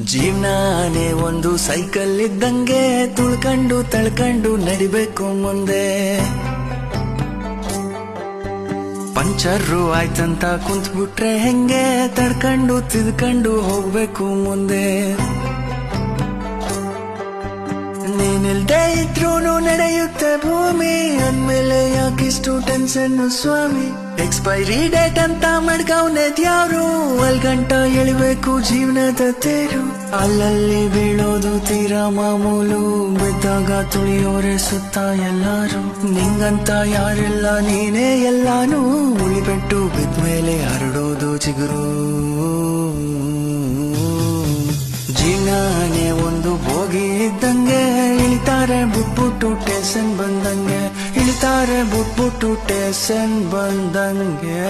ಜೀವನಾನೇ ಒಂದು ಸೈಕಲ್ ಇದ್ದಂಗೆ ತುಳ್ಕೊಂಡು ತಳ್ಕೊಂಡು ನಡಿಬೇಕು ಮುಂದೆ. ಪಂಚರ್ರು ಆಯ್ತಂತ ಕುಂತ್ಬಿಟ್ರೆ ಹೆಂಗೆ ತಡ್ಕೊಂಡು ತಿದ್ಕೊಂಡು ಹೋಗ್ಬೇಕು ಮುಂದೆ. ನೀನಿಲ್ದೇ ಇದ್ರೂನು ನಡೆಯುತ್ತೆ ಭೂಮಿ, ಅಂದ್ಮೇಲೆ ಯಾಕಿಷ್ಟು ಟೆನ್ಷನ್ ಸ್ವಾಮಿ. ಎಕ್ಸ್ಪೈರಿ ಡೇಟ್ ಅಂತ ಮಡ್ಕವ್ನೆದ್ಯಾರು, ಅಲ್ಗಂಟ ಎಳಿಬೇಕು ಜೀವನದ ತೇರು. ಅಲ್ಲಲ್ಲಿ ಬೀಳೋದು ತೀರಾ ಮಾಮೂಲು, ಬಿದ್ದಾಗ ತುಳಿಯೋರೆ ಸುತ್ತ ಎಲ್ಲಾರು. ನಿಂಗಂತ ಯಾರೆಲ್ಲ ನೀನೇ ಎಲ್ಲಾನು, ಉಳಿಬೆಟ್ಟು ಬಿದ್ಮೇಲೆ ಹರಡೋದು ಚಿಗುರು. ಜೀವನಾನೇ ಒಂದು ಬೋಗಿ ಇದ್ದಂಗೆ, ಇಳಿತಾರೆ ಬುಟ್ಬುಟ್ಟು ಟೇಷನ್ ಬಂದಂಗೆ, ಇಳಿತಾರೆ ಬುಟ್ಬುಟ್ಟು ಟೇಷನ್ ಬಂದಂಗೆ.